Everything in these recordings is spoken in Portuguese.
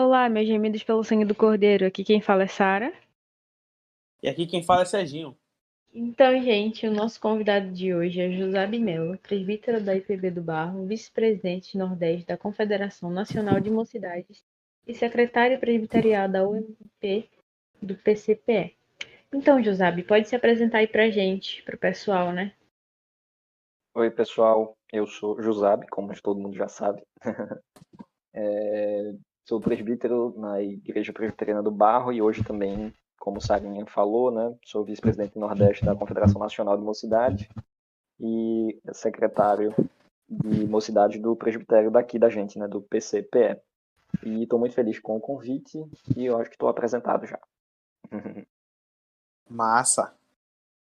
Olá, meus gemidos pelo sangue do Cordeiro. Aqui quem fala é Sara. E aqui quem fala é Serginho. Então, gente, o nosso convidado de hoje é José Melo, presbítero da IPB do Barro, vice-presidente Nordeste da Confederação Nacional de Mocidades e secretário presbiterial da UMP do PCPE. Então, Josabe, pode se apresentar aí pra gente, pro pessoal, né? Oi, pessoal. Eu sou Jusabe, como todo mundo já sabe. Sou presbítero na Igreja Presbiteriana do Barro e hoje também, como o Sarinha falou, né, sou vice-presidente Nordeste da Confederação Nacional de Mocidade e secretário de Mocidade do presbitério daqui da gente, né, do PCPE. E estou muito feliz com o convite e eu acho que estou apresentado já. Massa.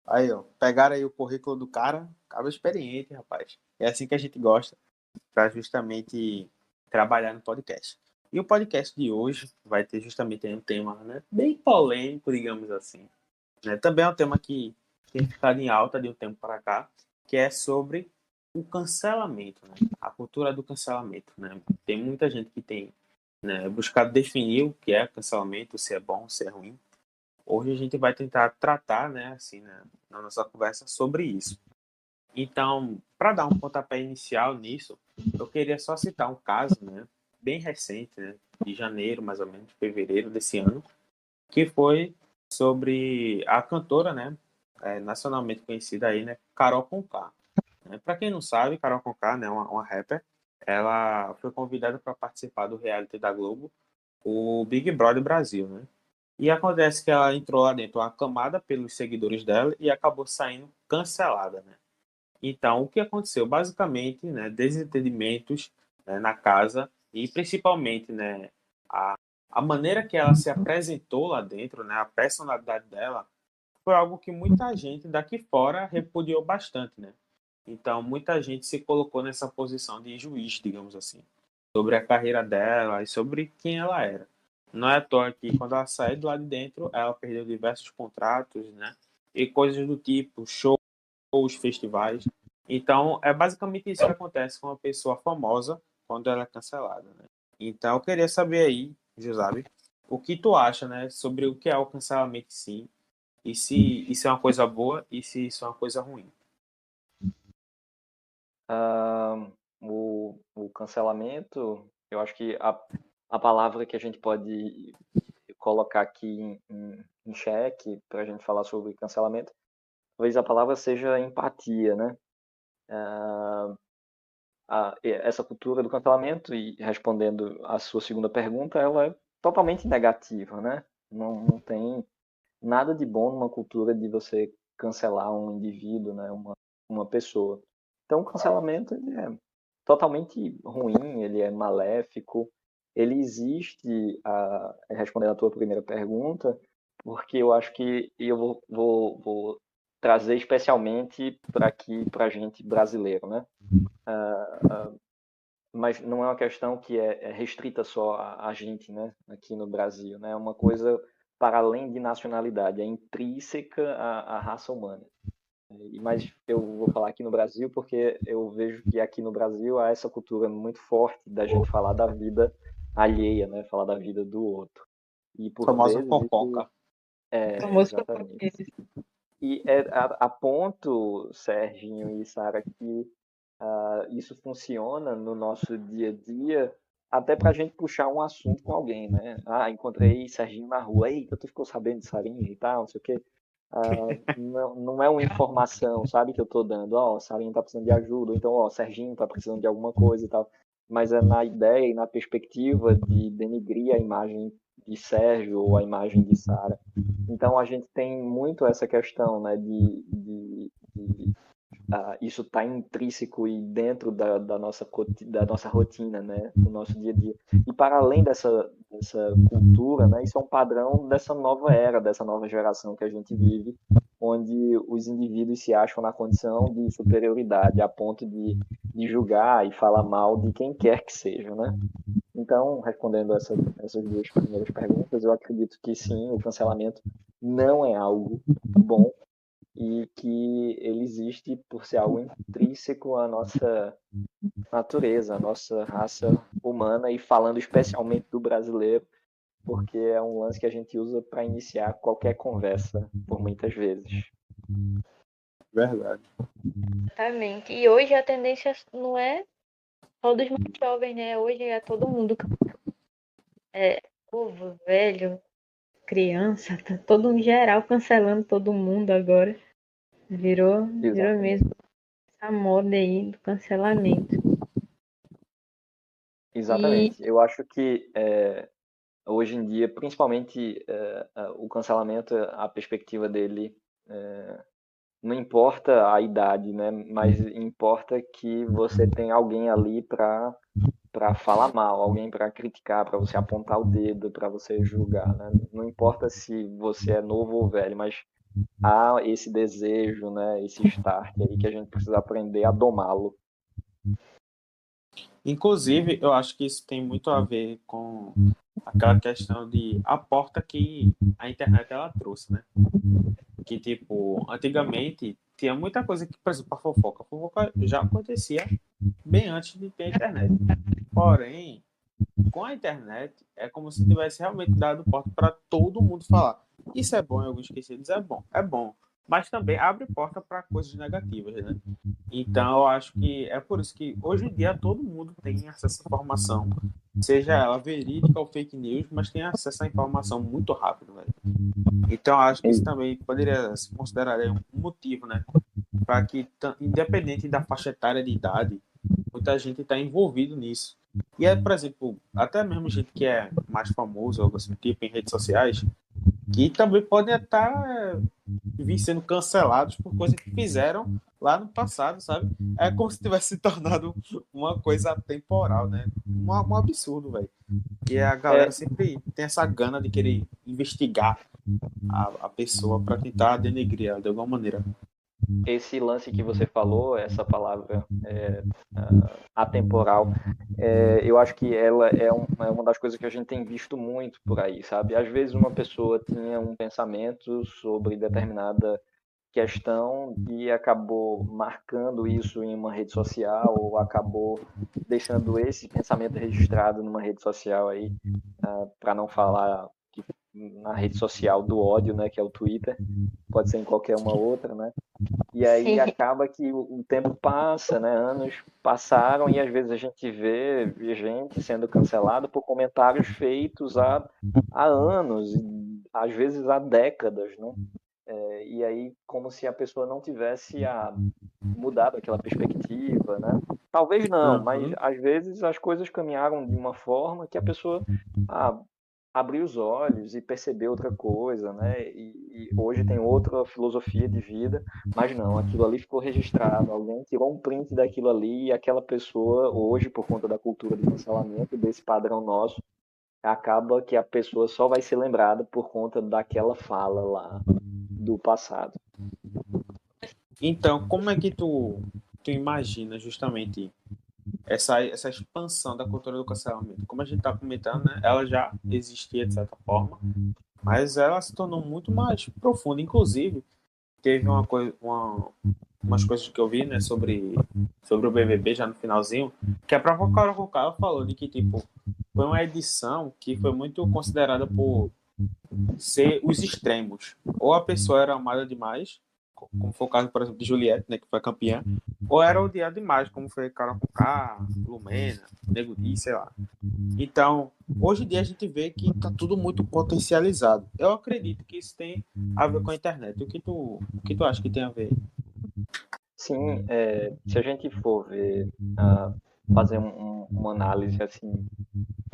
Aí, ó. Pegaram aí o currículo do cara experiente, rapaz. É assim que a gente gosta, para justamente trabalhar no podcast. E o podcast de hoje vai ter justamente um tema, né, bem polêmico, digamos assim. Né? Também é um tema que tem ficado em alta de um tempo para cá, que é sobre o cancelamento, né? A cultura do cancelamento, né? Tem muita gente que tem, né, buscado definir o que é cancelamento, se é bom, se é ruim. Hoje a gente vai tentar tratar, né, assim, né, na nossa conversa sobre isso. Então, para dar um pontapé inicial nisso, eu queria só citar um caso, né, bem recente, né, de janeiro, mais ou menos, fevereiro desse ano, que foi sobre a cantora, né, nacionalmente conhecida aí, né, Carol Conká. Para quem não sabe, Carol Conká, né, uma rapper, ela foi convidada para participar do reality da Globo, o Big Brother Brasil, né? E acontece que ela entrou lá dentro aclamada pelos seguidores dela e acabou saindo cancelada, né? Então, o que aconteceu? Basicamente, né, desentendimentos, né, na casa e principalmente, né, a, a maneira que ela se apresentou lá dentro, né, a personalidade dela, foi algo que muita gente daqui fora repudiou bastante, né? Então, muita gente se colocou nessa posição de juiz, digamos assim, sobre a carreira dela e sobre quem ela era. Não é à toa que quando ela saiu do lado de dentro, ela perdeu diversos contratos, né? E coisas do tipo, shows, festivais. Então, é basicamente isso que acontece com uma pessoa famosa quando ela é cancelada, né? Então, eu queria saber aí, Giuseppe, o que tu acha, né, sobre o que é o cancelamento em si, e se isso é uma coisa boa e se isso é uma coisa ruim. O cancelamento, eu acho que a palavra que a gente pode colocar aqui em xeque para a gente falar sobre cancelamento, talvez a palavra seja empatia, né? Essa cultura do cancelamento, e respondendo a sua segunda pergunta, ela é totalmente negativa, né? Não tem nada de bom numa cultura de você cancelar um indivíduo, né? Uma pessoa. Então, o cancelamento ele é totalmente ruim, ele é maléfico, ele existe, respondendo a tua primeira pergunta, porque eu acho que eu vou trazer especialmente para aqui, para a gente brasileiro, né? Mas não é uma questão que é restrita só a gente, né? Aqui no Brasil, né? É uma coisa para além de nacionalidade, é intrínseca à raça humana. Mas eu vou falar aqui no Brasil porque eu vejo que aqui no Brasil há essa cultura muito forte da gente falar da vida alheia, né? Falar da vida do outro. E por Famosa vezes isso fofoca. Famoso exatamente. fofoqueiro. E é a ponto, Serginho e Sara, que isso funciona no nosso dia a dia, até para a gente puxar um assunto com alguém, né? Encontrei Serginho na rua, eita, tu ficou sabendo de Sarinha e tal, não sei o quê. Não é uma informação, sabe, que eu tô dando, Sarinha tá precisando de ajuda, ou então, Serginho tá precisando de alguma coisa e tal, mas é na ideia e na perspectiva de denigrir a imagem de Sérgio ou a imagem de Sara. Então a gente tem muito essa questão, né, de isso está intrínseco e dentro da nossa rotina, né, do nosso dia a dia. E para além dessa cultura, né, isso é um padrão dessa nova era, dessa nova geração que a gente vive, onde os indivíduos se acham na condição de superioridade, a ponto de julgar e falar mal de quem quer que seja, né? Então, respondendo essas duas primeiras perguntas, eu acredito que sim, o cancelamento não é algo bom, e que ele existe por ser algo intrínseco à nossa natureza, à nossa raça humana, e falando especialmente do brasileiro, porque é um lance que a gente usa para iniciar qualquer conversa, por muitas vezes. Verdade. Exatamente. E hoje a tendência não é só dos mais jovens, né? Hoje é todo mundo. É povo, velho, criança, tá todo em geral cancelando todo mundo agora. Virou Exatamente. mesmo essa moda aí do cancelamento. E Exatamente. Eu acho que hoje em dia, principalmente o cancelamento, a perspectiva dele, não importa a idade, né? Mas importa que você tem alguém ali para falar mal, alguém para criticar, para você apontar o dedo, para você julgar, né? Não importa se você é novo ou velho, mas há esse desejo, né? Esse start aí que a gente precisa aprender a domá-lo. Inclusive, eu acho que isso tem muito a ver com aquela questão de a porta que a internet ela trouxe, né? Que, tipo, antigamente tinha muita coisa que, por exemplo, a fofoca já acontecia bem antes de ter a internet. Porém, com a internet, é como se tivesse realmente dado porta para todo mundo falar. Isso é bom em alguns quesitos, é bom, é bom. Mas também abre porta para coisas negativas, né? Então, eu acho que é por isso que hoje em dia todo mundo tem acesso à informação, seja ela verídica ou fake news, mas tem acesso à informação muito rápido, velho. Então, eu acho que isso também poderia se considerar um motivo, né? Para que, independente da faixa etária de idade, muita gente está envolvido nisso. E é, por exemplo, até mesmo gente que é mais famoso, algo assim, tipo em redes sociais, que também podem estar vir sendo cancelados por coisas que fizeram lá no passado, sabe? É como se tivesse se tornado uma coisa atemporal, né? Um absurdo, velho. E a galera É, sempre tem essa gana de querer investigar a pessoa para tentar denegrir ela de alguma maneira. esse lance que você falou, essa palavra atemporal, eu acho que ela é uma das coisas que a gente tem visto muito por aí, sabe? Às vezes uma pessoa tinha um pensamento sobre determinada questão e acabou marcando isso em uma rede social ou acabou deixando esse pensamento registrado numa rede social aí, para não falar que na rede social do ódio, né, que é o Twitter, pode ser em qualquer uma outra, né? E aí sim, acaba que o tempo passa, né? Anos passaram e às vezes a gente vê gente sendo cancelada por comentários feitos há anos, e às vezes há décadas, né? E aí como se a pessoa não tivesse mudado aquela perspectiva, né? Talvez não, mas Uhum. às vezes as coisas caminharam de uma forma que a pessoa ah, abriu os olhos e percebeu outra coisa, né? E hoje tem outra filosofia de vida, mas não, aquilo ali ficou registrado, alguém tirou um print daquilo ali e aquela pessoa, hoje, por conta da cultura do cancelamento, desse padrão nosso, acaba que a pessoa só vai ser lembrada por conta daquela fala lá do passado. Então, como é que tu imagina justamente essa expansão da cultura do cancelamento? Como a gente está comentando, né? Ela já existia de certa forma, mas ela se tornou muito mais profunda. Inclusive, teve umas coisas que eu vi, né, sobre o BBB já no finalzinho, que a própria Carol Conká falou de que, tipo, foi uma edição que foi muito considerada por ser os extremos. Ou a pessoa era amada demais, como foi o caso, por exemplo, de Juliette, né, que foi campeã, ou era odiada demais, como foi Carol Conká, Lumena, Nego Di, sei lá. Então, hoje em dia a gente vê que tá tudo muito potencializado. Eu acredito que isso tem a ver com a internet. O que tu acha que tem a ver? Sim, se a gente for ver, fazer uma análise assim,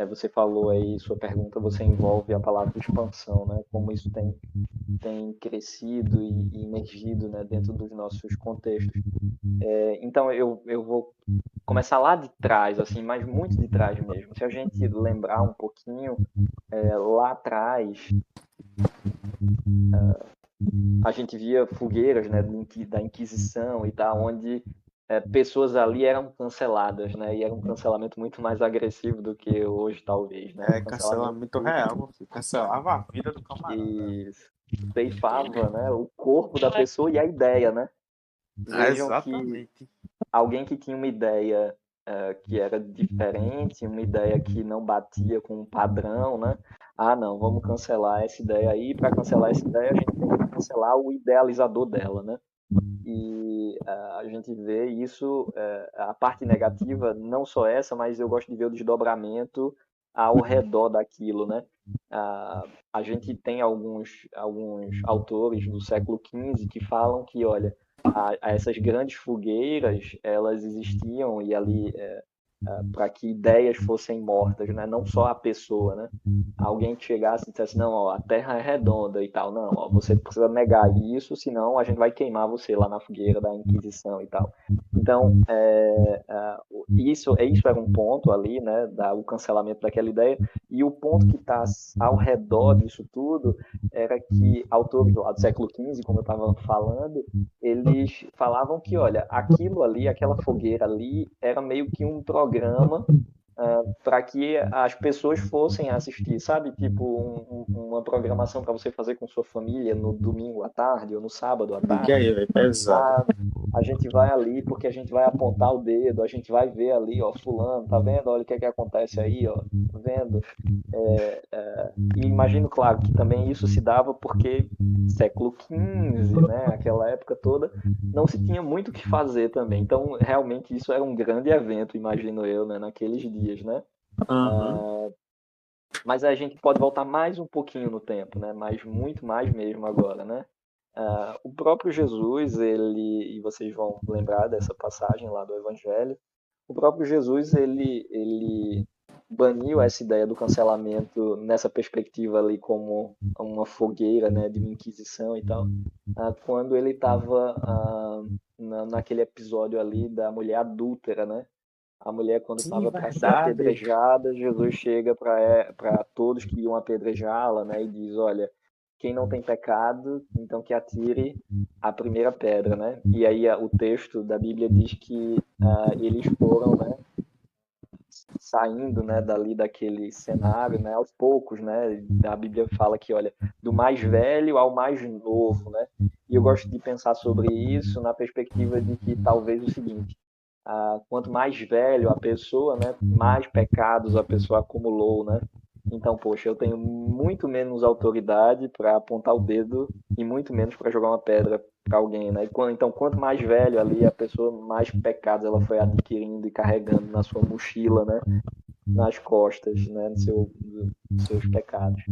você falou aí, sua pergunta, você envolve a palavra expansão, né? Como isso tem crescido e emergido, né, dentro dos nossos contextos. Então eu vou começar lá de trás, assim, mas muito de trás mesmo. Se a gente lembrar um pouquinho, lá atrás, a gente via fogueiras, né, da Inquisição e tal, onde pessoas ali eram canceladas, né, e era um cancelamento muito mais agressivo do que hoje, talvez, né, um É cancelamento cancelamento real, meu filho. Cancelava a vida do camarada. que ceifava, né, o corpo da pessoa e a ideia, né? Vejam que Exatamente. alguém que tinha uma ideia que era diferente, uma ideia que não batia com um padrão, né? Ah, não, vamos cancelar essa ideia aí. Para cancelar essa ideia, a gente tem que cancelar o idealizador dela, né? E a gente vê isso, a parte negativa, não só essa, mas eu gosto de ver o desdobramento ao redor daquilo, né? A gente tem alguns autores do século XV que falam que, olha, essas grandes fogueiras, elas existiam e ali para que ideias fossem mortas, né? Não só a pessoa, né? Alguém que chegasse e dissesse, não, ó, a Terra é redonda e tal, não, ó, você precisa negar isso, senão a gente vai queimar você lá na fogueira da Inquisição e tal. Então, isso era um ponto ali, né, o cancelamento daquela ideia, e o ponto que está ao redor disso tudo era que autores lá do século XV, como eu estava falando, eles falavam que, olha, aquilo ali, aquela fogueira ali, era meio que um programa para que as pessoas fossem assistir, sabe? Tipo, uma programação para você fazer com sua família no domingo à tarde ou no sábado à Diga tarde. aí, velho, pesado. Ah, a gente vai ali porque a gente vai apontar o dedo, a gente vai ver ali, ó, fulano, tá vendo? Olha o que é que acontece aí, ó, tá vendo? E imagino, claro, que também isso se dava porque século XV, né, aquela época toda, não se tinha muito o que fazer também. Então, realmente, isso era um grande evento, imagino eu, né, naqueles dias, né? Aham. Mas a gente pode voltar mais um pouquinho no tempo, né? Mas muito mais mesmo agora, né? O próprio Jesus, e vocês vão lembrar dessa passagem lá do Evangelho, o próprio Jesus, ele baniu essa ideia do cancelamento nessa perspectiva ali como uma fogueira, né, de uma inquisição e tal, quando ele estava naquele episódio ali da mulher adúltera, né? A mulher, quando Sim, estava para ser verdade. apedrejada, Jesus chega para todos que iam apedrejá-la, né, e diz: Olha, quem não tem pecado, então que atire a primeira pedra, né? E aí o texto da Bíblia diz que eles foram, né, saindo, né, dali daquele cenário, né, aos poucos, né? A Bíblia fala que, olha, do mais velho ao mais novo, né? E eu gosto de pensar sobre isso na perspectiva de que talvez o seguinte: quanto mais velho a pessoa, né, mais pecados a pessoa acumulou, né? Então, poxa, eu tenho muito menos autoridade para apontar o dedo e muito menos para jogar uma pedra para alguém, né? Então, quanto mais velho ali a pessoa, mais pecados ela foi adquirindo e carregando na sua mochila, né? Nas costas, né? Nos seus pecados.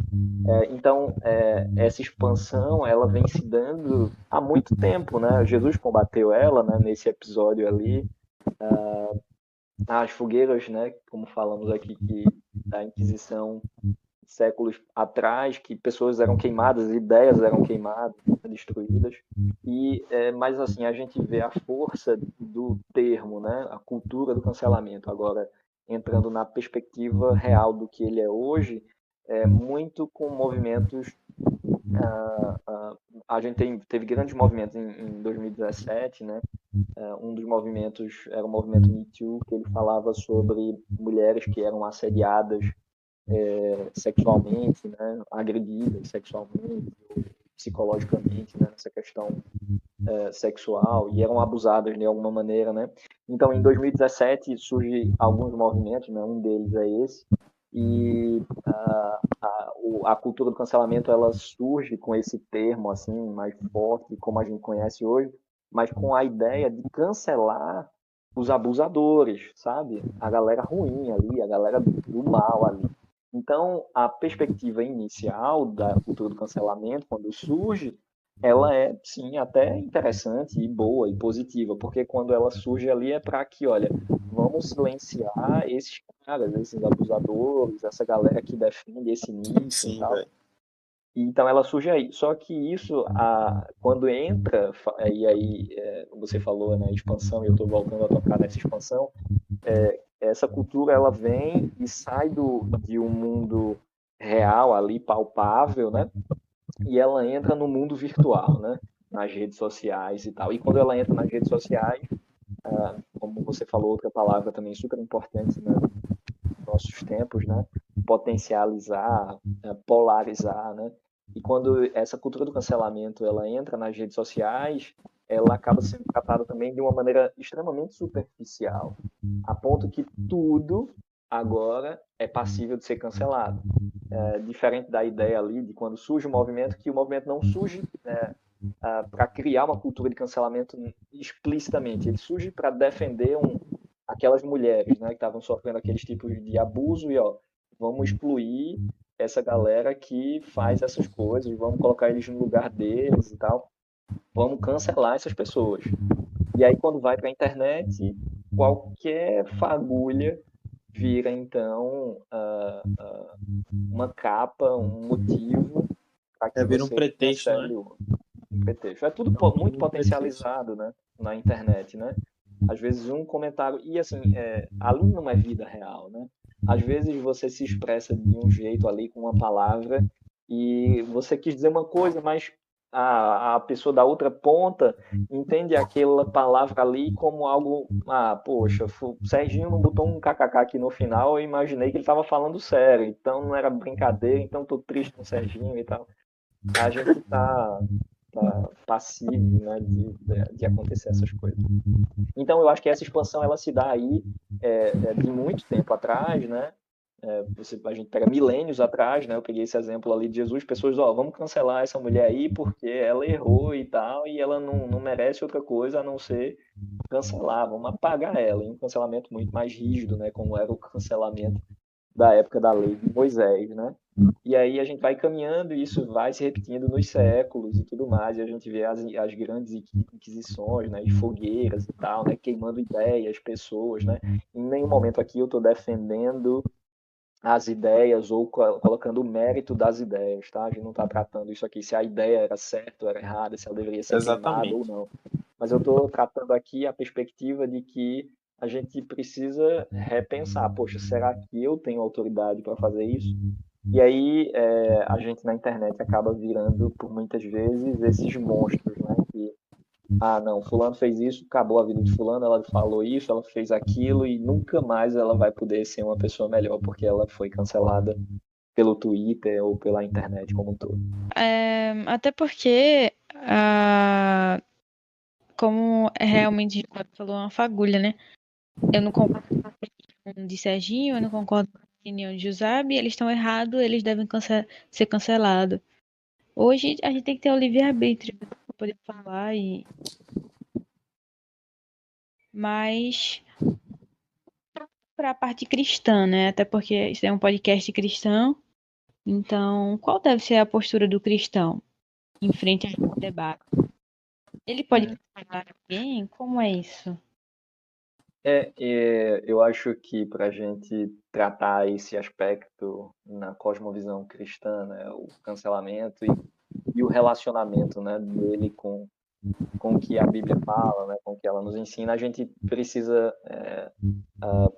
Então, essa expansão, ela vem se dando há muito tempo, né? Jesus combateu ela, né? Nesse episódio ali, as fogueiras, né, como falamos aqui, que da Inquisição, séculos atrás, que pessoas eram queimadas, ideias eram queimadas, destruídas. Mas assim, a gente vê a força do termo, né, a cultura do cancelamento. Agora, entrando na perspectiva real do que ele é hoje, muito com movimentos. A gente teve grandes movimentos em 2017, né? Um dos movimentos era o movimento Me Too, que ele falava sobre mulheres que eram assediadas sexualmente, né, agredidas sexualmente, psicologicamente, né, nessa questão sexual, e eram abusadas de alguma maneira, né. Então, em 2017 surge alguns movimentos, né, um deles é esse, e a cultura do cancelamento ela surge com esse termo assim mais forte, como a gente conhece hoje, mas com a ideia de cancelar os abusadores, sabe? A galera ruim ali, a galera do mal ali. Então, a perspectiva inicial da cultura do cancelamento, quando surge, ela é, sim, até interessante e boa e positiva, porque quando ela surge ali é para que, olha, vamos silenciar esses caras, esses abusadores, essa galera que defende esse Sim, nicho e sim, tal. velho. Então ela surge aí. Só que isso, quando entra, e aí você falou, né, expansão, e eu estou voltando a tocar nessa expansão, essa cultura ela vem e sai de um mundo real ali, palpável, né? E ela entra no mundo virtual, né? Nas redes sociais e tal. E quando ela entra nas redes sociais, como você falou, outra palavra também super importante, né, nos nossos tempos, né? Potencializar, polarizar, né? E quando essa cultura do cancelamento ela entra nas redes sociais, ela acaba sendo tratada também de uma maneira extremamente superficial, a ponto que tudo agora é passível de ser cancelado. Diferente da ideia ali de quando surge o movimento, que o movimento não surge para criar uma cultura de cancelamento explicitamente, ele surge para defender aquelas mulheres, né, que estavam sofrendo aqueles tipos de abuso e vamos excluir essa galera que faz essas coisas, vamos colocar eles no lugar deles e tal, vamos cancelar essas pessoas. E aí quando vai para a internet, qualquer fagulha vira então uma capa, um motivo para que Vira um você pretexto, né? cancele um pretexto. É tudo muito potencializado, né, na internet, né? Às vezes um comentário e assim, ali não é vida real, né? Às vezes você se expressa de um jeito ali com uma palavra e você quis dizer uma coisa, mas a pessoa da outra ponta entende aquela palavra ali como algo, poxa, o Serginho não botou um kkk aqui no final, eu imaginei que ele estava falando sério, então não era brincadeira, então tô triste com o Serginho e tal. A gente tá passivo, né, de acontecer essas coisas. Então eu acho que essa expansão ela se dá aí de muito tempo atrás, né? A gente pega milênios atrás, né? Eu peguei esse exemplo ali de Jesus, pessoas, vamos cancelar essa mulher aí porque ela errou e tal, e ela não merece outra coisa a não ser cancelar, vamos apagar ela, em um cancelamento muito mais rígido, né? Como era o cancelamento da época da lei de Moisés, né? E aí a gente vai caminhando e isso vai se repetindo nos séculos e tudo mais, e a gente vê as grandes inquisições, né, e fogueiras e tal, né, queimando ideias, pessoas, né? Em nenhum momento aqui eu estou defendendo as ideias ou colocando o mérito das ideias, tá? A gente não está tratando isso aqui se a ideia era certa ou era errada, se ela deveria ser queimada ou Exatamente. não. Mas eu estou tratando aqui a perspectiva de que a gente precisa repensar, poxa, será que eu tenho autoridade para fazer isso? E aí a gente na internet acaba virando, por muitas vezes, esses monstros, né? Que, não, fulano fez isso, acabou a vida de fulano, ela falou isso, ela fez aquilo e nunca mais ela vai poder ser uma pessoa melhor porque ela foi cancelada pelo Twitter ou pela internet como um todo. Até porque, como realmente o Fábio falou, uma fagulha, né? Eu não concordo com a opinião de Serginho, eu não concordo com a opinião de Jusabe, eles estão errados, eles devem ser cancelados. Hoje a gente tem que ter o livre-arbítrio para poder falar Mas para a parte cristã, né? Até porque isso é um podcast cristão. Então, qual deve ser a postura do cristão em frente a esse debate? Ele pode cancelar alguém? Como é isso? Eu acho que para a gente tratar esse aspecto na cosmovisão cristã, né, o cancelamento e o relacionamento, né, dele com o que a Bíblia fala, né, com o que ela nos ensina, a gente precisa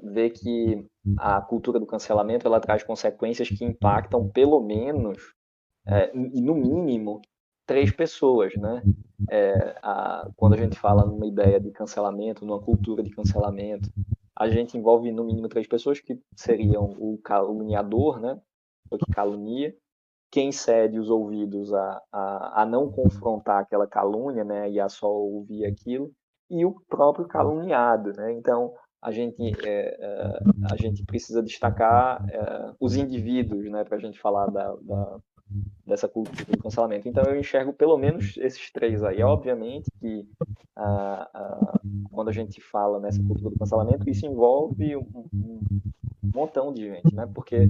ver que a cultura do cancelamento ela traz consequências que impactam pelo menos, e no mínimo, 3 pessoas, né? Quando a gente fala numa ideia de cancelamento, numa cultura de cancelamento, a gente envolve no mínimo 3 pessoas que seriam o caluniador, né? O que calunia, quem cede os ouvidos a não confrontar aquela calúnia, né, e a só ouvir aquilo, e o próprio caluniado, né? Então a gente precisa destacar os indivíduos, né, para a gente falar dessa cultura do cancelamento. Então eu enxergo pelo menos esses 3 aí. Obviamente que quando a gente fala nessa cultura do cancelamento, isso envolve um montão de gente, né? Porque,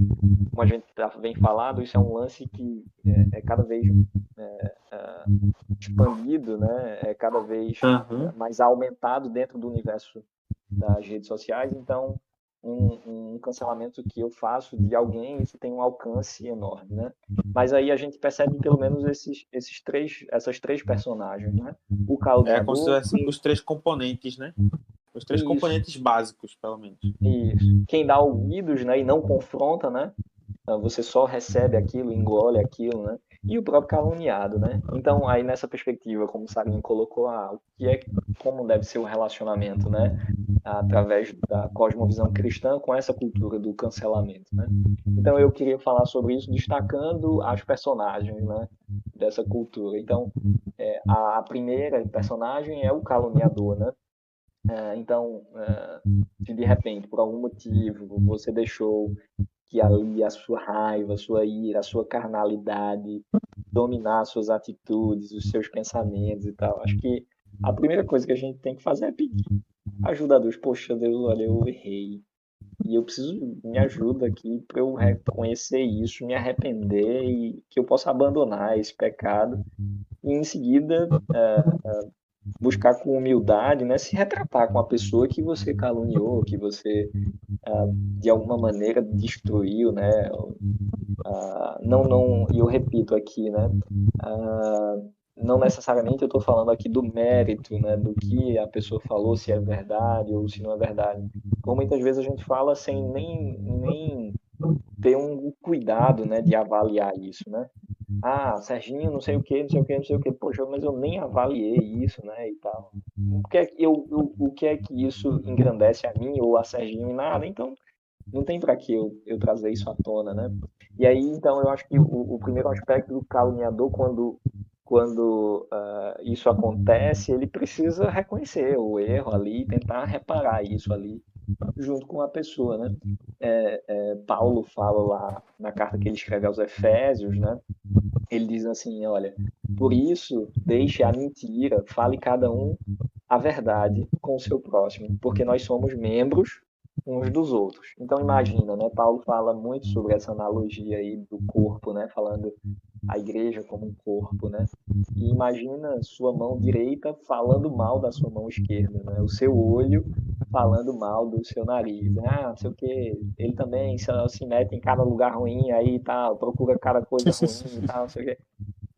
como a gente já vem falado, isso é um lance que é cada vez expandido, né? É cada vez mais aumentado dentro do universo das redes sociais. Então, um cancelamento que eu faço de alguém, isso tem um alcance enorme, né? Mas aí a gente percebe pelo menos essas 3 personagens, né? O É como se caluniador, tivesse os 3 componentes, né? Os 3 isso, componentes básicos, pelo menos. isso. Quem dá ouvidos, né, e não confronta, né? Você só recebe aquilo, engole aquilo, né? E o próprio caluniado, né? Então, aí nessa perspectiva, como o Sarinho colocou, como deve ser o relacionamento, né? através da cosmovisão cristã com essa cultura do cancelamento, né? Então eu queria falar sobre isso destacando as personagens, né, dessa cultura. Então a primeira personagem é o caluniador, né? Então, se de repente, por algum motivo, você deixou que ali a sua raiva, a sua ira, a sua carnalidade dominar as suas atitudes, os seus pensamentos e tal, acho que a primeira coisa que a gente tem que fazer é pedir ajuda a Deus. Poxa, Deus, olha, eu errei. E eu preciso, me ajuda aqui para eu reconhecer isso, me arrepender e que eu possa abandonar esse pecado. E em seguida, buscar com humildade, né, se retratar com a pessoa que você caluniou, que você de alguma maneira destruiu, né? Não, e eu repito aqui, né? Não necessariamente eu estou falando aqui do mérito, né, do que a pessoa falou, se é verdade ou se não é verdade. Como muitas vezes a gente fala sem nem ter um cuidado, né, de avaliar isso, né? Ah, Serginho, não sei o que, não sei o que, não sei o que. Poxa, mas eu nem avaliei isso, né, e tal. O que é que isso engrandece a mim ou a Serginho em nada? Então, não tem para que eu trazer isso à tona, né? E aí, então, eu acho que o primeiro aspecto do caluniador, quando isso acontece, ele precisa reconhecer o erro ali, tentar reparar isso ali, junto com a pessoa, né? Paulo fala lá na carta que ele escreve aos Efésios, né? Ele diz assim, olha, por isso, deixe a mentira, fale cada um a verdade com o seu próximo, porque nós somos membros uns dos outros. Então imagina, né? Paulo fala muito sobre essa analogia aí do corpo, né? Falando a igreja como um corpo, né? E imagina sua mão direita falando mal da sua mão esquerda, né? O seu olho falando mal do seu nariz. Ah, não sei o que, ele também se mete em cada lugar ruim aí e tal, procura cada coisa ruim e tal, não sei o que.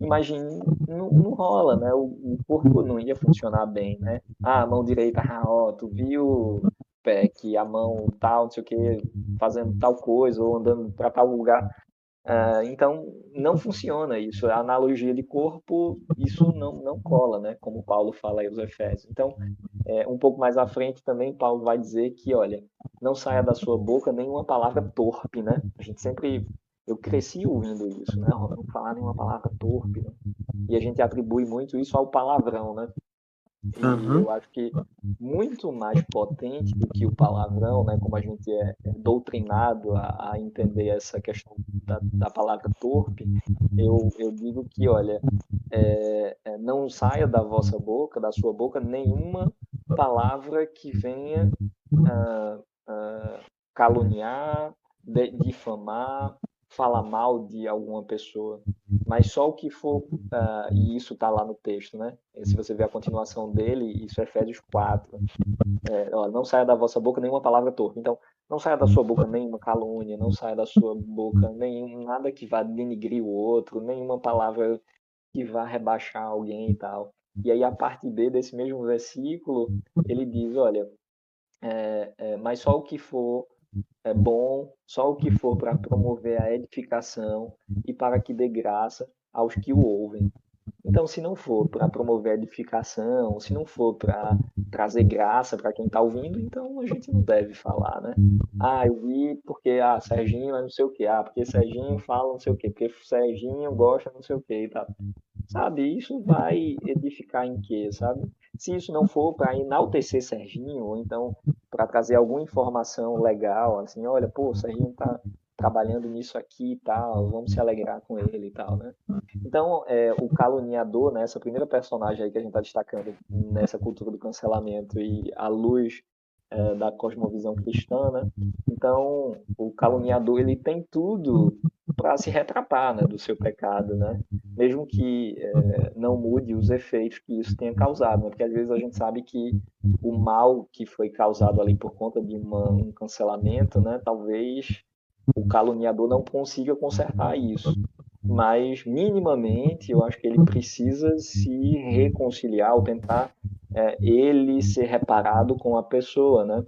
Imagine, não rola, né? O corpo não ia funcionar bem, né? Ah, a mão direita, ó, tu viu, pé, que a mão tal, não sei o que, fazendo tal coisa ou andando para tal lugar. Então, não funciona isso. A analogia de corpo, isso não cola, né? Como Paulo fala aí aos Efésios. Então, um pouco mais à frente também, Paulo vai dizer que, olha, não saia da sua boca nenhuma palavra torpe, né? A gente sempre... Eu cresci ouvindo isso, né? Não falar nenhuma palavra torpe, né? E a gente atribui muito isso ao palavrão, né? E eu acho que muito mais potente do que o palavrão, né, como a gente é doutrinado a entender essa questão da palavra torpe, eu digo que, olha, não saia da vossa boca, da sua boca, nenhuma palavra que venha caluniar, difamar, falar mal de alguma pessoa, mas só o que for, e isso está lá no texto, né? Se você ver a continuação dele, isso é Efésios 4. Não saia da vossa boca nenhuma palavra torpe. Então, não saia da sua boca nenhuma calúnia, não saia da sua boca nada que vá denigrir o outro, nenhuma palavra que vá rebaixar alguém e tal. E aí, a parte B desse mesmo versículo, ele diz, olha, mas só o que for é bom, só o que for para promover a edificação e para que dê graça aos que o ouvem. Então, se não for para promover a edificação, se não for para trazer graça para quem está ouvindo, então a gente não deve falar, né? Ah, eu vi porque Serginho é não sei o quê, porque Serginho fala não sei o quê, porque Serginho gosta não sei o quê e tal. Sabe, isso vai edificar em quê, sabe? Se isso não for para enaltecer Serginho, ou então para trazer alguma informação legal, assim, olha, pô, Serginho tá trabalhando nisso aqui e tal, vamos se alegrar com ele e tal, né? Então, o caluniador, né, essa primeira personagem aí que a gente está destacando nessa cultura do cancelamento e à luz da cosmovisão cristã, né? Então, o caluniador, ele tem tudo para se retratar, né, do seu pecado, né? Mesmo que não mude os efeitos que isso tenha causado, né? Porque às vezes a gente sabe que o mal que foi causado ali por conta de um cancelamento, né, talvez o caluniador não consiga consertar isso. Mas, minimamente, eu acho que ele precisa se reconciliar ou tentar ele ser reparado com a pessoa, né?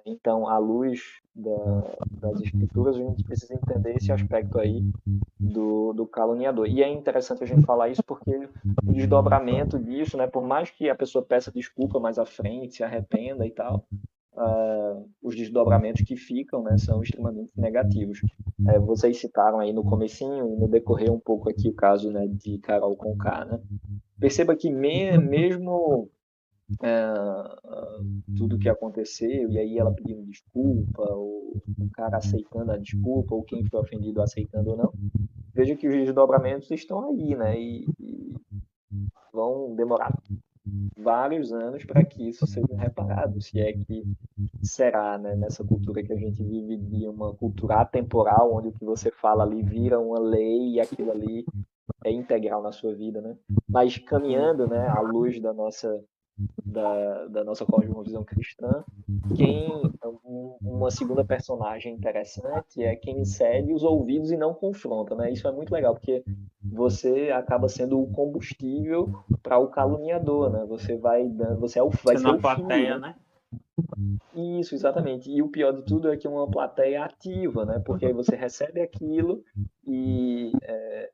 Então, à luz das escrituras, a gente precisa entender esse aspecto aí do caluniador. E é interessante a gente falar isso porque o desdobramento disso, né? Por mais que a pessoa peça desculpa mais à frente, se arrependa e tal, os desdobramentos que ficam, né, são extremamente negativos. Vocês citaram aí no comecinho e no decorrer um pouco aqui o caso, né, de Carol Conká, né? Perceba que mesmo tudo que aconteceu, e aí ela pedindo desculpa, ou o cara aceitando a desculpa, ou quem foi ofendido aceitando ou não, veja que os desdobramentos estão aí, né? E vão demorar vários anos para que isso seja reparado, se é que será, né? Nessa cultura que a gente vive de uma cultura atemporal, onde o que você fala ali vira uma lei e aquilo ali é integral na sua vida, né? Mas caminhando, né, à luz da nossa cosmovisão cristã, uma segunda personagem interessante é quem cede os ouvidos e não confronta, né? Isso é muito legal, porque você acaba sendo o combustível para o caluniador, né? Você vai vai Você ser na o fio, plateia, né? né? Isso, exatamente. E o pior de tudo é que é uma plateia ativa, né? Porque aí você recebe aquilo e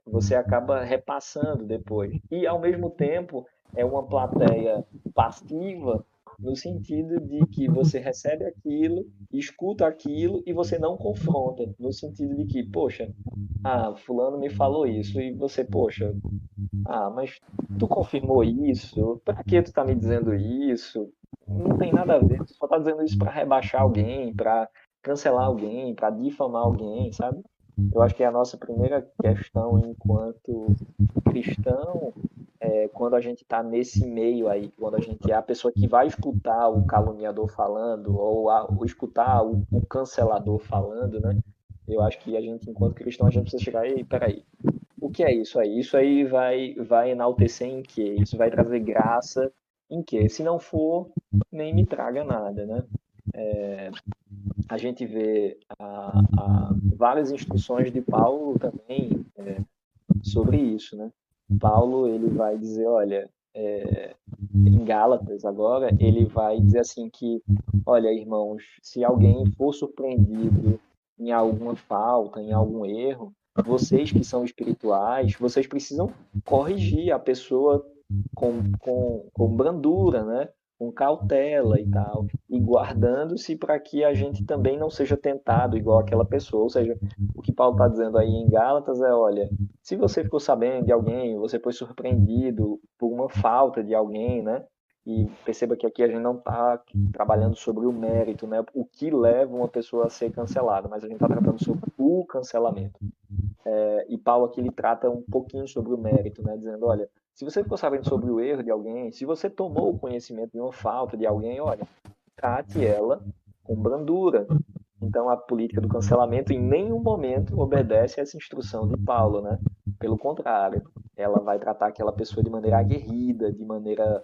você acaba repassando depois. E, ao mesmo tempo, é uma plateia passiva no sentido de que você recebe aquilo, escuta aquilo e você não confronta. No sentido de que, poxa, fulano me falou isso e você, poxa, mas tu confirmou isso? Pra que tu tá me dizendo isso? Não tem nada a ver, tu só tá dizendo isso pra rebaixar alguém, pra cancelar alguém, pra difamar alguém, sabe? Eu acho que a nossa primeira questão enquanto cristão quando a gente tá nesse meio aí, quando a gente é a pessoa que vai escutar o caluniador falando ou escutar o cancelador falando, né? Eu acho que a gente, enquanto cristão, a gente precisa chegar, ei, peraí, o que é isso aí? Isso aí vai enaltecer em quê? Isso vai trazer graça em quê? Se não for, nem me traga nada, né? A gente vê várias instruções de Paulo também sobre isso, né? Paulo, ele vai dizer, olha, em Gálatas agora, ele vai dizer assim que, olha, irmãos, se alguém for surpreendido em alguma falta, em algum erro, vocês que são espirituais, vocês precisam corrigir a pessoa com brandura, né? Com cautela e tal, e guardando-se para que a gente também não seja tentado igual aquela pessoa. Ou seja, o que Paulo está dizendo aí em Gálatas é, olha, se você ficou sabendo de alguém, você foi surpreendido por uma falta de alguém, né? E perceba que aqui a gente não está trabalhando sobre o mérito, né? O que leva uma pessoa a ser cancelada, mas a gente está tratando sobre o cancelamento. E Paulo aqui ele trata um pouquinho sobre o mérito, né? Dizendo, olha, se você ficou sabendo sobre o erro de alguém, se você tomou o conhecimento de uma falta de alguém, olha, trate ela com brandura. Então, a política do cancelamento em nenhum momento obedece a essa instrução de Paulo, né? Pelo contrário, ela vai tratar aquela pessoa de maneira aguerrida, de maneira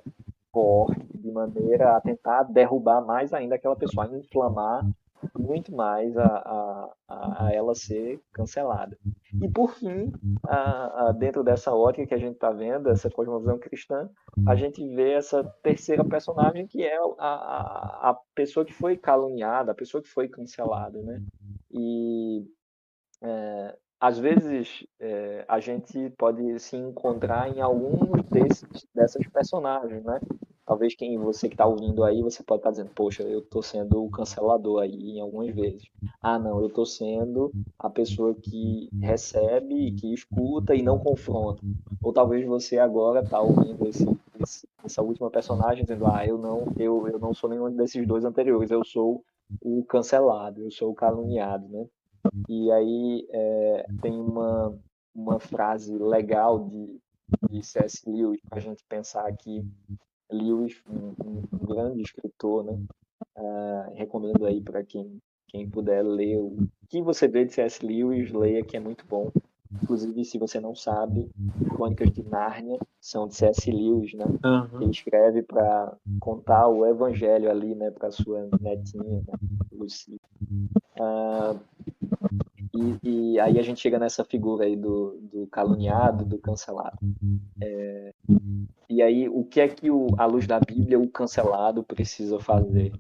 forte, de maneira a tentar derrubar mais ainda aquela pessoa, a inflamar muito mais a ela ser cancelada. E, por fim, dentro dessa ótica que a gente está vendo, essa cosmovisão cristã, a gente vê essa terceira personagem que é a pessoa que foi caluniada, a pessoa que foi cancelada, né? E às vezes a gente pode se encontrar em alguns dessas personagens, né? Talvez você que está ouvindo aí, você pode estar dizendo, poxa, eu estou sendo o cancelador aí em algumas vezes. Não, eu estou sendo a pessoa que recebe, que escuta e não confronta. Ou talvez você agora está ouvindo essa última personagem dizendo, eu não sou nenhum desses dois anteriores, eu sou o cancelado, eu sou o caluniado, né? E aí tem uma frase legal de C.S. Lewis para a gente pensar aqui. Lewis, um grande escritor, né? Recomendo aí para quem puder ler. O que você vê de C.S. Lewis, leia, que é muito bom. Inclusive, se você não sabe, Crônicas de Nárnia são de C.S. Lewis, né? Ele escreve para contar o evangelho ali, né? Para sua netinha, né? Lucy. E aí a gente chega nessa figura aí do caluniado, do cancelado. E aí, o que é que, à luz da Bíblia, o cancelado precisa fazer?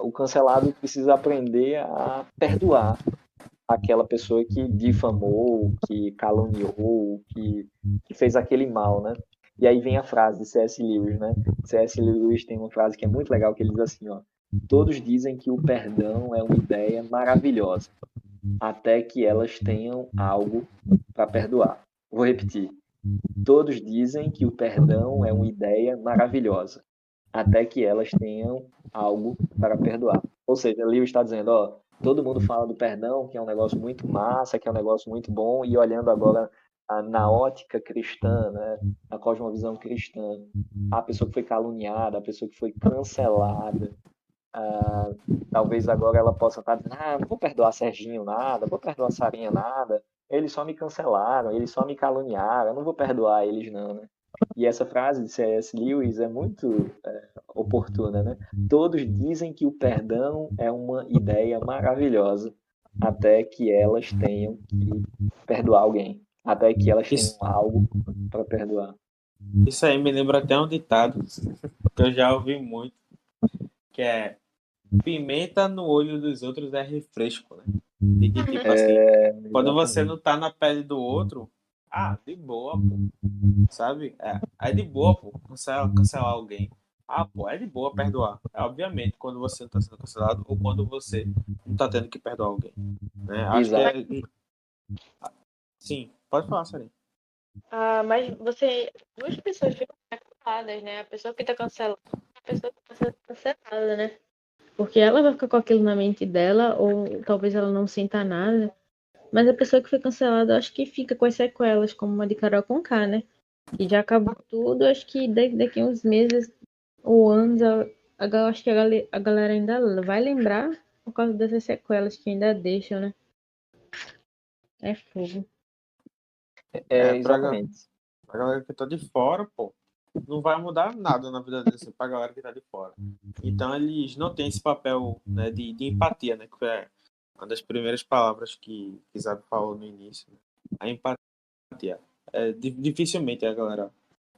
O cancelado precisa aprender a perdoar aquela pessoa que difamou, que caluniou, que fez aquele mal, né? E aí vem a frase de C.S. Lewis, né? C.S. Lewis tem uma frase que é muito legal, que ele diz assim, ó, Todos dizem que o perdão é uma ideia maravilhosa, até que elas tenham algo para perdoar. Vou repetir. Todos dizem que o perdão é uma ideia maravilhosa, até que elas tenham algo para perdoar. Ou seja, Lewis está dizendo, ó, todo mundo fala do perdão, que é um negócio muito massa, que é um negócio muito bom, e olhando agora na ótica cristã, né, na cosmovisão cristã, a pessoa que foi caluniada, a pessoa que foi cancelada, talvez agora ela possa estar dizendo, não vou perdoar Serginho nada, vou perdoar Sarinha nada, eles só me cancelaram, eles só me caluniaram, eu não vou perdoar eles não, né? E essa frase de C.S. Lewis é muito oportuna, né? Todos dizem que o perdão é uma ideia maravilhosa, até que elas tenham que perdoar alguém, até que elas tenham Isso, algo para perdoar. isso aí me lembra até um ditado que eu já ouvi muito, que é pimenta no olho dos outros é refresco, né? De que, tipo assim, quando você Exatamente. não tá na pele do outro, de boa, pô, sabe? É de boa, pô, cancelar alguém. Pô, é de boa perdoar. É, obviamente, quando você não tá sendo cancelado ou quando você não tá tendo que perdoar alguém, né? Acho que Exato. é... Sim, pode falar, Sarinha. Mas duas pessoas ficam canceladas, né? A pessoa que tá cancelada, a pessoa que tá sendo cancelada, né? Porque ela vai ficar com aquilo na mente dela, ou talvez ela não sinta nada. Mas a pessoa que foi cancelada, eu acho que fica com as sequelas, como uma de Carol Conká, né? Que já acabou tudo, acho que daqui uns meses ou anos, eu acho que a galera ainda vai lembrar por causa dessas sequelas que ainda deixam, né? É fogo. Pra Exatamente. galera que tá de fora, pô, não vai mudar nada na vida deles, assim, pra galera que tá de fora. Então eles não têm esse papel, né, de empatia, né? Que é uma das primeiras palavras que Isaac falou no início. Né? A empatia. Dificilmente a galera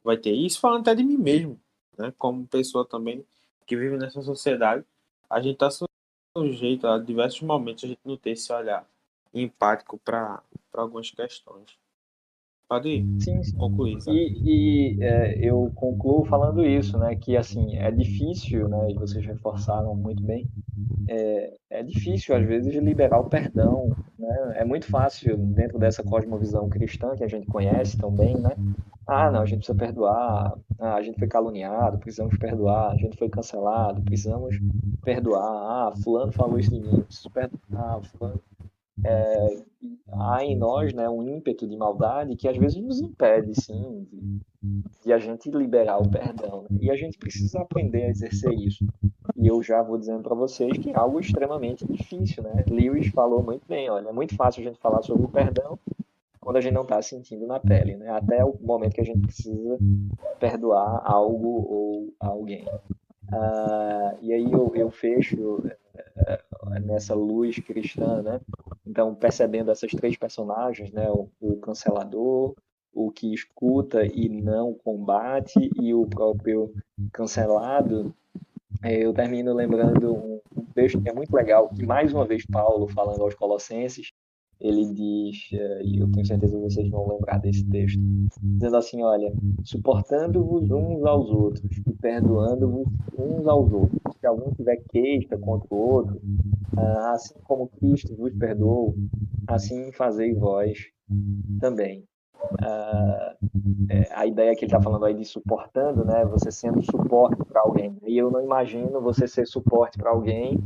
vai ter isso, falando até de mim mesmo, né? Como pessoa também que vive nessa sociedade, a gente tá sujeito a diversos momentos a gente não ter esse olhar empático para algumas questões. Pode Sim, sim. concluir, Isaac. Eu concluo falando isso, né? Que assim é difícil, né? E vocês reforçaram muito bem. É difícil às vezes liberar o perdão, né? É muito fácil dentro dessa cosmovisão cristã que a gente conhece também, né? Não, a gente precisa perdoar. A gente foi caluniado, precisamos perdoar. A gente foi cancelado, precisamos perdoar. Fulano falou isso de mim, preciso perdoar. Fulano há em nós, né, um ímpeto de maldade que às vezes nos impede, sim, de a gente liberar o perdão. Né? E a gente precisa aprender a exercer isso. E eu já vou dizendo para vocês que é algo extremamente difícil, né? Lewis falou muito bem, olha, é muito fácil a gente falar sobre o perdão quando a gente não está sentindo na pele, né? Até o momento que a gente precisa perdoar algo ou alguém. E aí eu fecho nessa luz cristã, né? Então, percebendo essas três personagens, né? O cancelador, o que escuta e não combate, e o próprio cancelado, eu termino lembrando um texto que é muito legal, que mais uma vez Paulo, falando aos Colossenses, ele diz, e eu tenho certeza que vocês vão lembrar desse texto, dizendo assim, olha, suportando-vos uns aos outros e perdoando-vos uns aos outros. Se algum tiver queixa contra o outro, assim como Cristo vos perdoou, assim fazei vós também. A ideia que ele está falando aí de suportando, né? Você sendo suporte para alguém. E eu não imagino você ser suporte para alguém,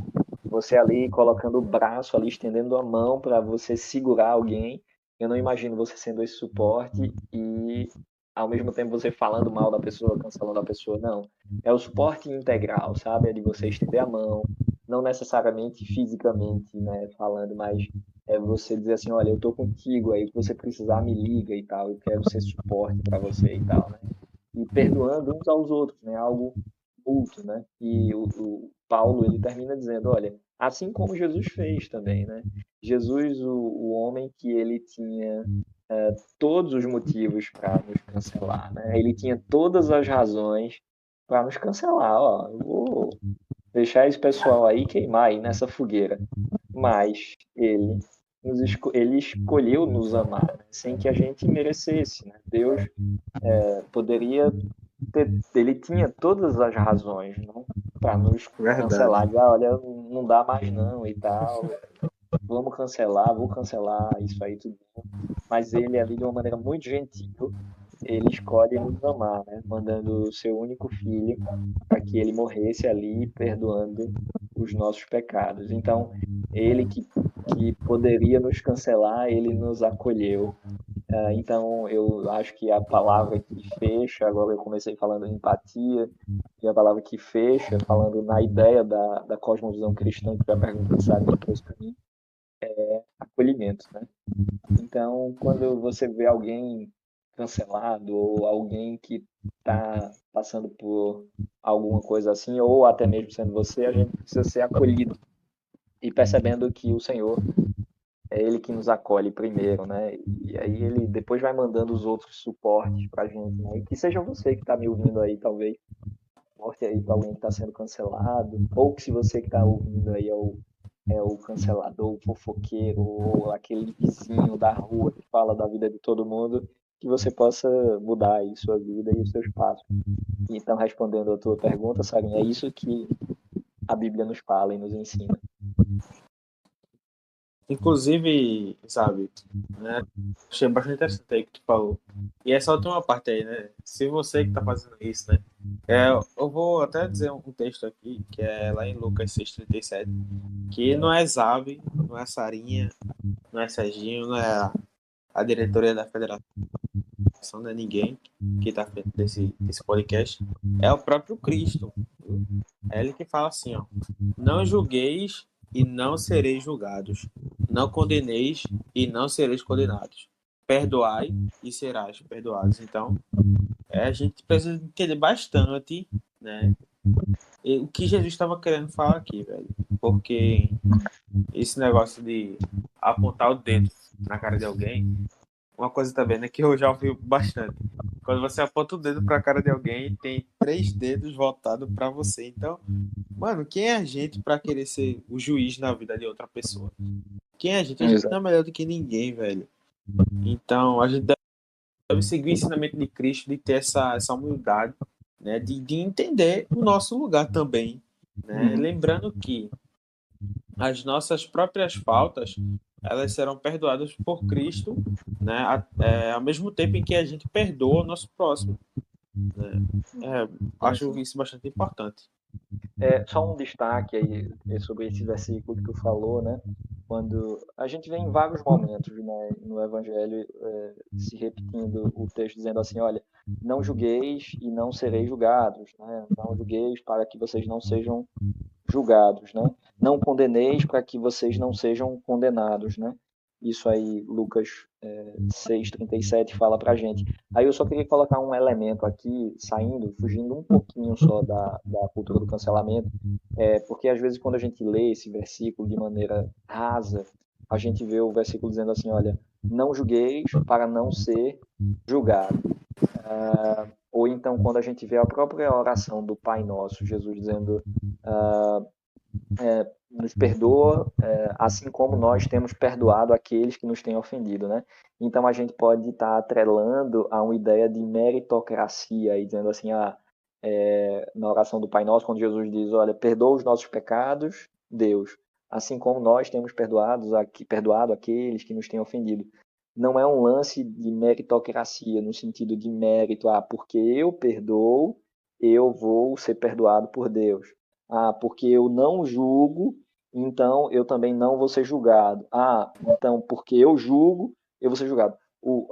você ali colocando o braço ali, estendendo a mão para você segurar alguém. Eu não imagino você sendo esse suporte e ao mesmo tempo você falando mal da pessoa, cancelando a pessoa. Não. É o suporte integral, sabe? É de você estender a mão, não necessariamente fisicamente, né, falando, mas é você dizer assim, olha, eu tô contigo, aí que você precisar me liga e tal, eu quero ser suporte para você e tal, né? E perdoando uns aos outros, né? Algo mútuo, né? E o Paulo, ele termina dizendo, olha, assim como Jesus fez também, né? Jesus, o homem que ele tinha todos os motivos para nos cancelar, né? Ele tinha todas as razões para nos cancelar, ó, eu vou deixar esse pessoal aí queimar aí nessa fogueira. Mas ele escolheu nos amar, né? Sem que a gente merecesse, né? Deus poderia ele tinha todas as razões, né, para nos Verdade. cancelar, dizer, olha, não dá mais não e tal, vamos cancelar, vou cancelar isso aí tudo. Mas ele ali, de uma maneira muito gentil, ele escolhe nos amar, né? Mandando o seu único filho para que ele morresse ali, perdoando os nossos pecados. Então, ele que poderia nos cancelar, ele nos acolheu. Então, eu acho que a palavra que fecha, agora eu comecei falando em empatia, e a palavra que fecha, falando na ideia da cosmovisão cristã, que foi a pergunta que Sarinha trouxe para mim, acolhimento, né? Então, quando você vê alguém cancelado ou alguém que está passando por alguma coisa assim, ou até mesmo sendo você, a gente precisa ser acolhido e percebendo que o Senhor é Ele que nos acolhe primeiro, né? E aí Ele depois vai mandando os outros suportes para a gente, né? E que seja você que está me ouvindo aí, talvez, mostre aí para alguém que está sendo cancelado, ou que se você que está ouvindo aí é o cancelador, o fofoqueiro, ou aquele vizinho da rua que fala da vida de todo mundo, que você possa mudar aí sua vida e os seus passos. Então, respondendo a tua pergunta, Sarinha, é isso que a Bíblia nos fala e nos ensina. Inclusive, sabe, né? Achei bastante interessante aí que tu falou. E essa última parte aí, né? Se você que tá fazendo isso, né? Eu vou até dizer um texto aqui, que é lá em Lucas 6:37, que não é Zabe, não é Sarinha, não é Serginho, não é a diretoria da federação, não é ninguém que tá frente desse podcast. É o próprio Cristo. É ele que fala assim, ó. Não julgueis e não sereis julgados. Não condeneis e não sereis condenados. Perdoai e serás perdoados. Então, a gente precisa entender bastante, né? O que Jesus estava querendo falar aqui, velho. Porque esse negócio de apontar o dedo na cara de alguém, uma coisa também, né, que eu já ouvi bastante. Quando você aponta o dedo para a cara de alguém, tem 3 dedos voltados para você. Então, mano, quem é a gente para querer ser o juiz na vida de outra pessoa? Quem é a gente? A gente não é melhor do que ninguém, velho. Então, a gente deve seguir o ensinamento de Cristo, de ter essa humildade, né, de entender o nosso lugar também, né? Lembrando que as nossas próprias faltas, elas serão perdoadas por Cristo, né, ao mesmo tempo em que a gente perdoa o nosso próximo, né? Acho isso bastante importante. Só um destaque aí sobre esse versículo que tu falou, né? Quando a gente vê em vários momentos, né, no Evangelho se repetindo o texto dizendo assim, olha, não julgueis e não sereis julgados, né? Não julgueis para que vocês não sejam julgados, né? Não condeneis para que vocês não sejam condenados, né? Isso aí Lucas 6:37 fala pra gente. Aí eu só queria colocar um elemento aqui, fugindo um pouquinho só da cultura do cancelamento, porque às vezes quando a gente lê esse versículo de maneira rasa, a gente vê o versículo dizendo assim, olha, não julgueis para não ser julgado. Ou então quando a gente vê a própria oração do Pai Nosso, Jesus dizendo nos perdoa, assim como nós temos perdoado aqueles que nos têm ofendido, né? Então a gente pode estar atrelando a uma ideia de meritocracia e dizendo assim, na oração do Pai Nosso, quando Jesus diz, olha, perdoa os nossos pecados, Deus, assim como nós temos perdoado aqueles que nos têm ofendido. Não é um lance de meritocracia, no sentido de mérito, porque eu perdoo, eu vou ser perdoado por Deus. Porque eu não julgo, então eu também não vou ser julgado. Então porque eu julgo, eu vou ser julgado.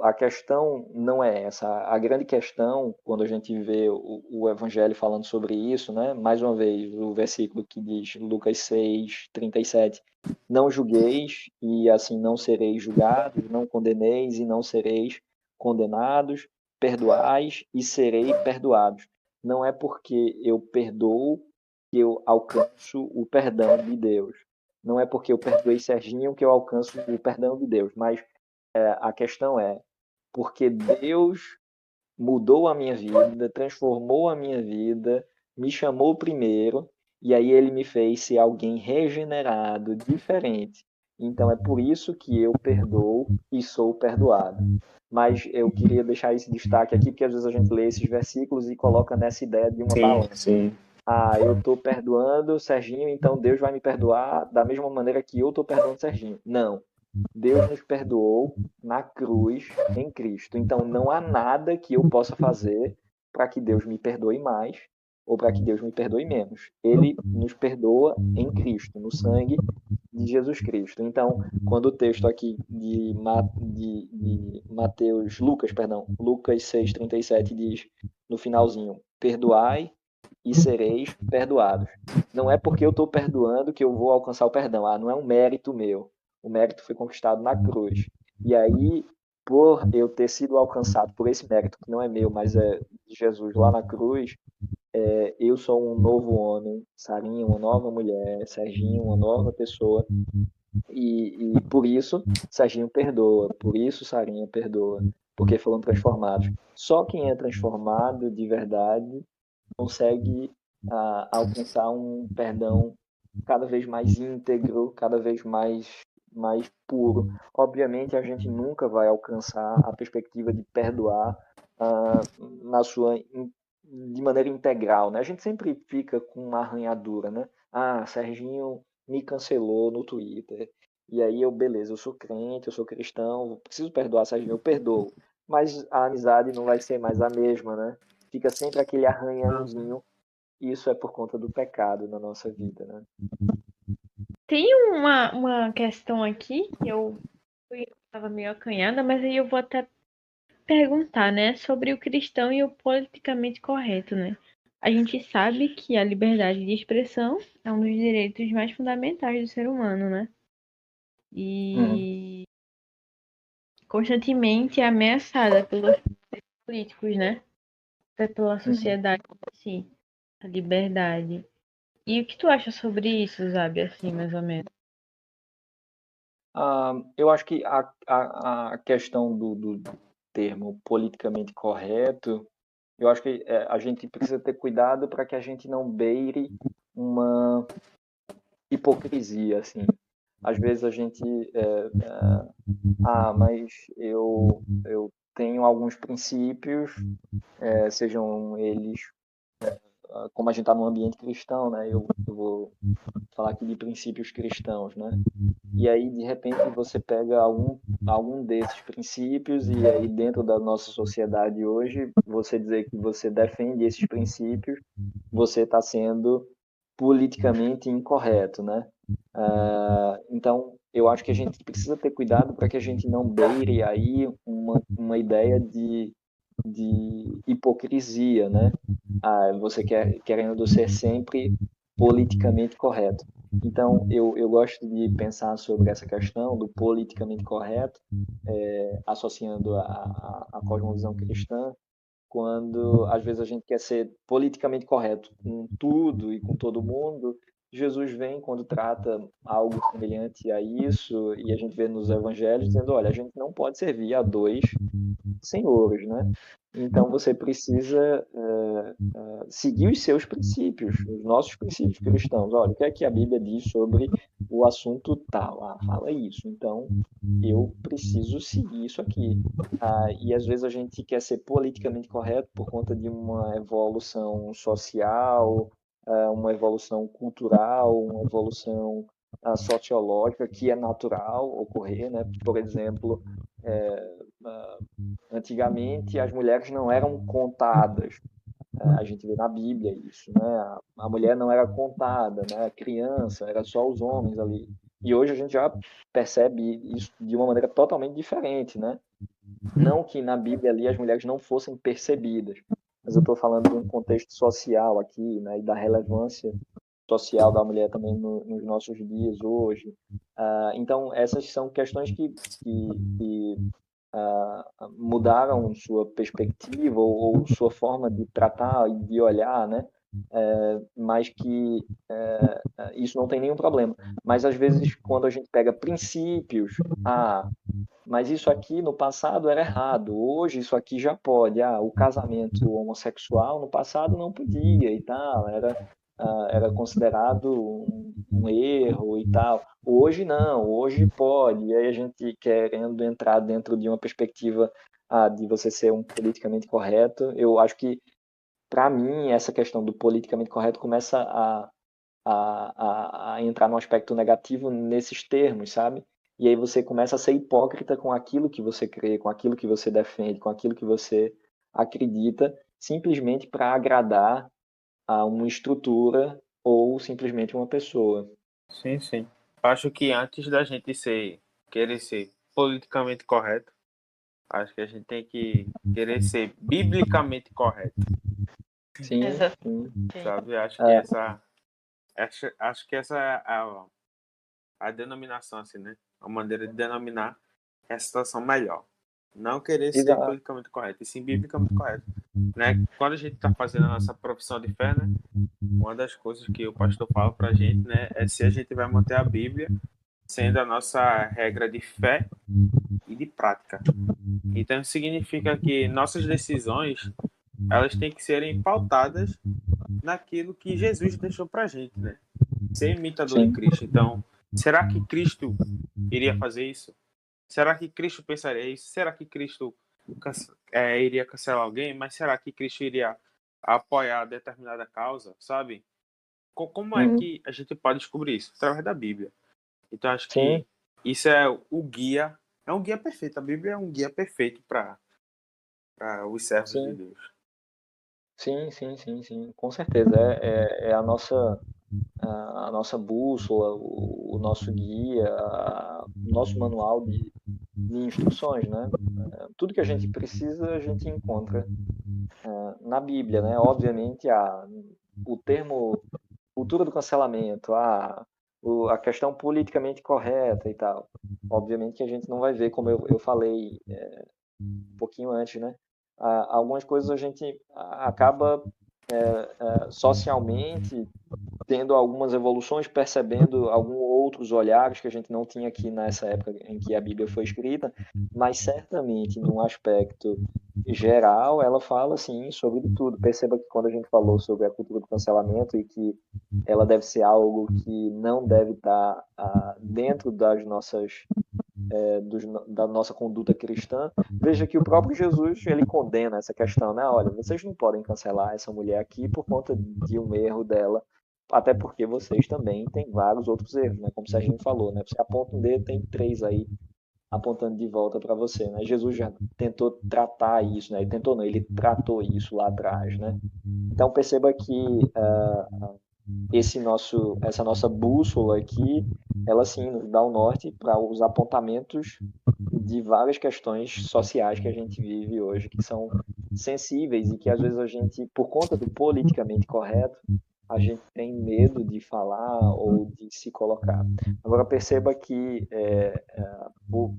A questão não é essa. A grande questão, quando a gente vê o Evangelho falando sobre isso, né? Mais uma vez, o versículo que diz, Lucas 6:37, não julgueis e assim não sereis julgados, não condeneis e não sereis condenados, perdoais e serei perdoados. Não é porque eu perdoo que eu alcanço o perdão de Deus. Não é porque eu perdoei Serginho que eu alcanço o perdão de Deus, mas a questão é porque Deus mudou a minha vida, transformou a minha vida, me chamou primeiro e aí ele me fez ser alguém regenerado, diferente. Então é por isso que eu perdoo e sou perdoado. Mas eu queria deixar esse destaque aqui, porque às vezes a gente lê esses versículos e coloca nessa ideia de uma balança. Sim. eu estou perdoando o Serginho, então Deus vai me perdoar da mesma maneira que eu estou perdoando o Serginho. Não. Deus nos perdoou na cruz em Cristo. Então não há nada que eu possa fazer para que Deus me perdoe mais ou para que Deus me perdoe menos. Ele nos perdoa em Cristo, no sangue de Jesus Cristo. Então, quando o texto aqui de Mateus, Lucas, perdão, Lucas 6:37 diz no finalzinho: perdoai e sereis perdoados. Não é porque eu estou perdoando que eu vou alcançar o perdão. Não é um mérito meu. O mérito foi conquistado na cruz. E aí, por eu ter sido alcançado por esse mérito, que não é meu, mas é de Jesus lá na cruz, eu sou um novo homem, Sarinha, uma nova mulher, Serginho, uma nova pessoa. E por isso, Serginho perdoa. Por isso, Sarinha perdoa. Porque foram transformados. Só quem é transformado de verdade consegue alcançar um perdão cada vez mais íntegro, cada vez mais puro. Obviamente, a gente nunca vai alcançar a perspectiva de perdoar de maneira integral, né? A gente sempre fica com uma arranhadura, né? Serginho me cancelou no Twitter. E aí beleza, eu sou crente, eu sou cristão, preciso perdoar Serginho, eu perdoo. Mas a amizade não vai ser mais a mesma, né? Fica sempre aquele arranhãozinho. E isso é por conta do pecado na nossa vida, né? Tem uma questão aqui que eu estava meio acanhada, mas aí eu vou até perguntar, né, sobre o cristão e o politicamente correto, né? A gente sabe que a liberdade de expressão é um dos direitos mais fundamentais do ser humano, né? E constantemente é ameaçada pelos políticos, né? Até pela sociedade em si, a liberdade. E o que tu acha sobre isso, Zabi, assim, mais ou menos? Eu acho que a questão do termo politicamente correto, eu acho que a gente precisa ter cuidado para que a gente não beire uma hipocrisia, assim. Às vezes a gente, mas eu tenho alguns princípios, sejam eles, como a gente está num ambiente cristão, né? Eu vou falar aqui de princípios cristãos, né? E aí, de repente, você pega algum desses princípios e aí dentro da nossa sociedade hoje, você dizer que você defende esses princípios, você está sendo politicamente incorreto, né? Então, eu acho que a gente precisa ter cuidado para que a gente não beire aí uma ideia de hipocrisia, né? Você querendo ser sempre politicamente correto. Então, eu gosto de pensar sobre essa questão do politicamente correto, associando a cosmovisão cristã, quando às vezes a gente quer ser politicamente correto com tudo e com todo mundo. Jesus vem quando trata algo semelhante a isso, e a gente vê nos evangelhos dizendo: olha, a gente não pode servir a dois senhores, né? Então você precisa seguir os seus princípios, os nossos princípios cristãos. Olha, o que é que a Bíblia diz sobre o assunto tal? Fala isso. Então eu preciso seguir isso aqui. E às vezes a gente quer ser politicamente correto por conta de uma evolução social, uma evolução cultural, uma evolução sociológica que é natural ocorrer, né? Por exemplo, antigamente as mulheres não eram contadas. A gente vê na Bíblia isso, né? A mulher não era contada, né? A criança, era só os homens ali. E hoje a gente já percebe isso de uma maneira totalmente diferente, né? Não que na Bíblia ali as mulheres não fossem percebidas, mas eu estou falando de um contexto social aqui, né? E da relevância social da mulher também nos nossos dias hoje. Então, essas são questões que mudaram sua perspectiva ou sua forma de tratar e de olhar, né? Mas que isso não tem nenhum problema. Mas às vezes, quando a gente pega princípios, mas isso aqui no passado era errado, hoje isso aqui já pode. O casamento homossexual no passado não podia e tal, era considerado um erro e tal. Hoje não, hoje pode. E aí a gente querendo entrar dentro de uma perspectiva de você ser um politicamente correto, eu acho que para mim, essa questão do politicamente correto começa a entrar num aspecto negativo nesses termos, sabe? E aí você começa a ser hipócrita com aquilo que você crê, com aquilo que você defende, com aquilo que você acredita, simplesmente para agradar a uma estrutura ou simplesmente uma pessoa. Sim, sim. Acho que antes da gente querer ser politicamente correto, acho que a gente tem que querer ser biblicamente correto, Sim, Exatamente. sim. sabe? É, Acho que essa é a denominação, assim, né? A maneira de denominar a situação melhor. Não querer ser exato. politicamente correto, e sim biblicamente correto. Né? Quando a gente está fazendo a nossa profissão de fé, né? Uma das coisas que o pastor fala pra gente, né? É se a gente vai manter a Bíblia sendo a nossa regra de fé e de prática. Então, isso significa que nossas decisões, elas têm que serem pautadas naquilo que Jesus deixou pra gente, né? Ser imitador de Sim, Cristo. Então, será que Cristo iria fazer isso? Será que Cristo pensaria isso? Será que Cristo iria cancelar alguém? Mas será que Cristo iria apoiar determinada causa, sabe? Como é uhum, que a gente pode descobrir isso? Através da Bíblia. Então, acho sim, que isso é o guia, é um guia perfeito. A Bíblia é um guia perfeito para os servos de sim, Deus. sim, com certeza. É a nossa bússola, o nosso guia, o nosso manual de instruções, né? Tudo que a gente precisa, a gente encontra na Bíblia, né? Obviamente, o termo cultura do cancelamento, a questão politicamente correta e tal. Obviamente que a gente não vai ver, como eu falei um pouquinho antes, né? Algumas coisas a gente acaba socialmente tendo algumas evoluções, percebendo alguns outros olhares que a gente não tinha aqui nessa época em que a Bíblia foi escrita, mas certamente num aspecto geral ela fala assim sobre tudo. Perceba que quando a gente falou sobre a cultura do cancelamento e que ela deve ser algo que não deve estar dentro das nossas da nossa conduta cristã, veja que o próprio Jesus ele condena essa questão, né? Olha, vocês não podem cancelar essa mulher aqui por conta de um erro dela, até porque vocês também têm vários outros erros, né? Como o Serginho falou, né? Você aponta um dedo, tem três aí apontando de volta para você, né? Jesus já tentou tratar isso, né? Ele tentou não, ele tratou isso lá atrás, né? Então perceba que essa nossa bússola aqui, ela sim nos dá o norte para os apontamentos de várias questões sociais que a gente vive hoje, que são sensíveis e que às vezes a gente, por conta do politicamente correto, a gente tem medo de falar ou de se colocar. Agora perceba que por,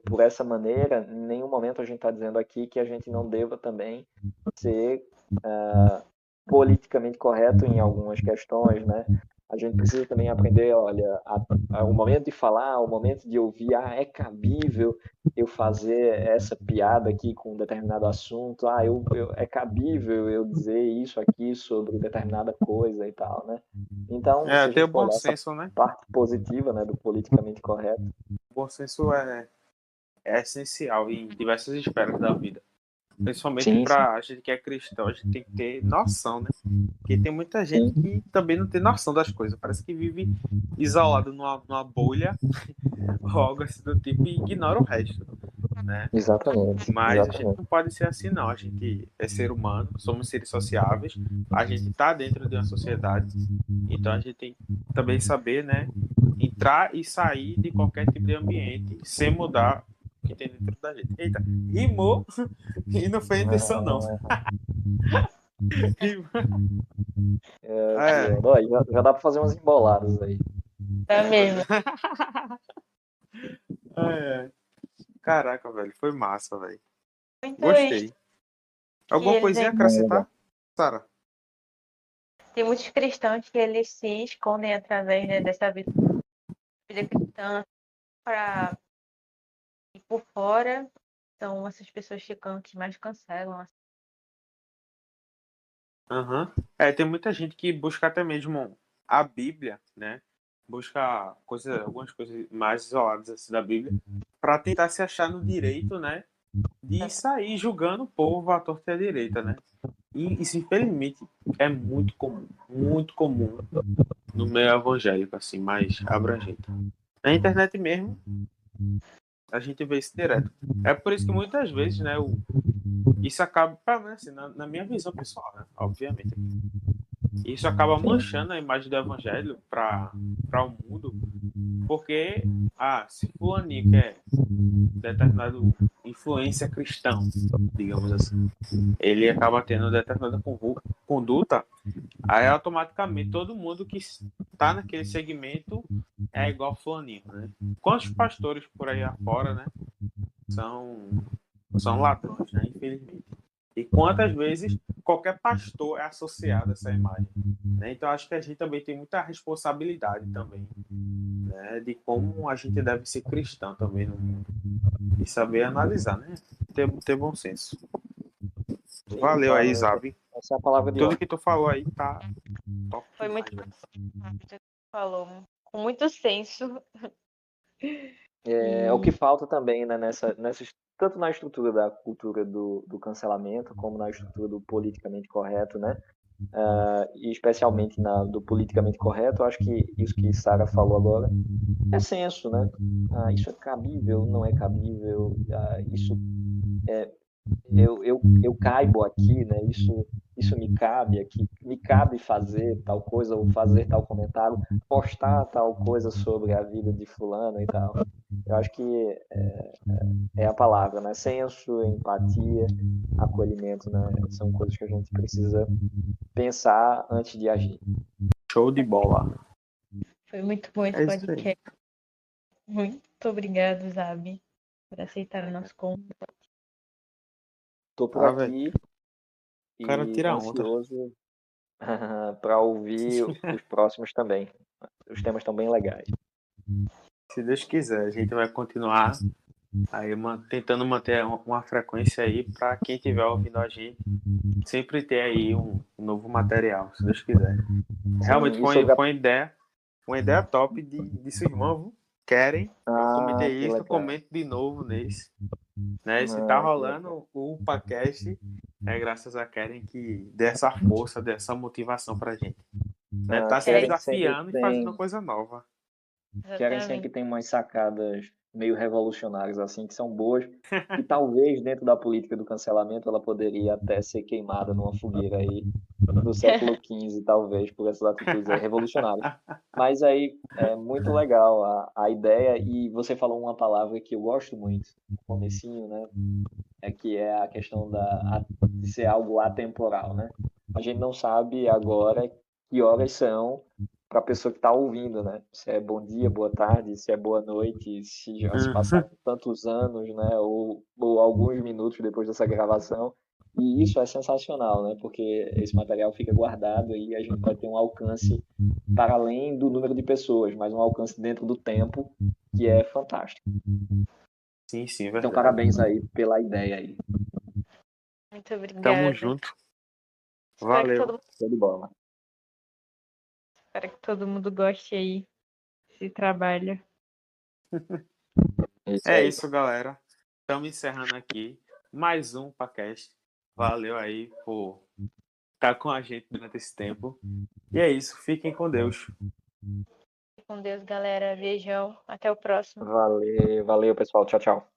por essa maneira, em nenhum momento a gente está dizendo aqui que a gente não deva também ser politicamente correto em algumas questões, né? A gente precisa também aprender, olha, o momento de falar, o momento de ouvir, é cabível eu fazer essa piada aqui com um determinado assunto, é cabível eu dizer isso aqui sobre determinada coisa e tal, né? Então, É, se a ter o gente for bom olhar essa senso, né? parte positiva, né, do politicamente correto, O bom senso é essencial em diversas esferas da vida. Principalmente sim, sim, para a gente que é cristão, a gente tem que ter noção, né? Porque tem muita gente sim, que também não tem noção das coisas. Parece que vive isolado numa bolha ou algo assim do tipo e ignora o resto, né? exatamente, Mas a gente exatamente, não pode ser assim, não. A gente é ser humano, somos seres sociáveis, a gente está dentro de uma sociedade, então a gente tem que também saber, né? Entrar e sair de qualquer tipo de ambiente sem mudar o que tem dentro da gente. Eita, rimou e não foi a intenção, não. É, pior. Ó, já dá para fazer umas emboladas aí. Tá mesmo. é. Caraca, velho, foi massa, velho. Muito isso Gostei. que Alguma eles coisinha a Não, legal. acrescentar, Sara? tem muitos cristãos que eles se escondem através, né, dessa vida cristã para ir por fora. São essas pessoas que mais cancelam. Aham. É, tem muita gente que busca até mesmo a Bíblia, né? Busca algumas coisas mais isoladas assim, da Bíblia, para tentar se achar no direito, né? De sair julgando o povo à torta e à direita, né? E isso, infelizmente, é muito comum no meio evangélico, assim, mais abrangente. Na internet mesmo, a gente vê isso direto. É por isso que muitas vezes, né, isso acaba, pelo menos assim, na minha visão pessoal, né, obviamente, isso acaba manchando a imagem do evangelho para o mundo, porque, se fulaninho que é determinado influência cristão, digamos assim, ele acaba tendo determinada conduta, aí automaticamente todo mundo que está naquele segmento é igual fulaninho, né? Quantos pastores por aí afora, né, são ladrões, né, infelizmente. E quantas vezes qualquer pastor é associado a essa imagem, né? Então acho que a gente também tem muita responsabilidade também, né, de como a gente deve ser cristão também no mundo e saber analisar, né? Ter bom senso. Sim, Valeu aí, claro. Zabi. Essa é a palavra de Tudo ordem. que tu falou aí tá top Foi demais, muito velho. você falou, com muito senso. É o que E falta também, né, tanto na estrutura da cultura do cancelamento, como na estrutura do politicamente correto, né? E especialmente do politicamente correto, eu acho que isso que Sara falou agora é senso, né? Isso é cabível, não é cabível, isso eu caibo aqui, né? Isso me cabe aqui, me cabe fazer tal coisa ou fazer tal comentário, postar tal coisa sobre a vida de fulano e tal. Eu acho que é a palavra, né? Senso, empatia, acolhimento, né? São coisas que a gente precisa pensar antes de agir. Show de bola. foi muito bom esse É isso aí. podcast. Muito obrigado, Zabi, por aceitar o nosso convite. Tô por Velho. aqui O cara e tira onda. ansioso para ouvir os próximos também. Os temas estão bem legais. Se Deus quiser, a gente vai continuar aí tentando manter uma frequência aí para quem estiver ouvindo a gente sempre ter aí um novo material, se Deus quiser. Realmente Sim, e foi sobre a... uma ideia top de sua irmã, viu? Querem? Eu comentei Que isso, legal. comento de novo nesse. Né? Se tá Que legal. rolando o podcast, é graças a Keren que dê essa força, dê essa motivação pra gente. Né? Tá se Keren sempre desafiando e fazendo tem coisa nova. Karen sempre Exatamente. tem umas sacadas meio revolucionárias, assim, que são boas. E talvez, dentro da política do cancelamento, ela poderia até ser queimada numa fogueira aí no século XV, talvez, por essas atitudes aí revolucionárias. Mas aí é muito legal a ideia, e você falou uma palavra que eu gosto muito, no comecinho, né? Que é a questão de ser algo atemporal, né? A gente não sabe agora que horas são para a pessoa que está ouvindo, né? Se é bom dia, boa tarde, se é boa noite, se já se passaram tantos anos, né? Ou alguns minutos depois dessa gravação. E isso é sensacional, né? Porque esse material fica guardado e a gente vai ter um alcance para além do número de pessoas, mas um alcance dentro do tempo que é fantástico. Sim, sim, Então, verdade. parabéns aí pela ideia aí. Muito Tamo obrigada. junto. Valeu. Show de bola. Espero que todo mundo goste aí desse trabalho. É isso É aí. isso, galera. Estamos encerrando aqui mais um podcast. Valeu aí por estar com a gente durante esse tempo. E é isso. Fiquem com Deus. Com Deus, galera. Beijão. Até o próximo. Valeu, valeu, pessoal. Tchau, tchau.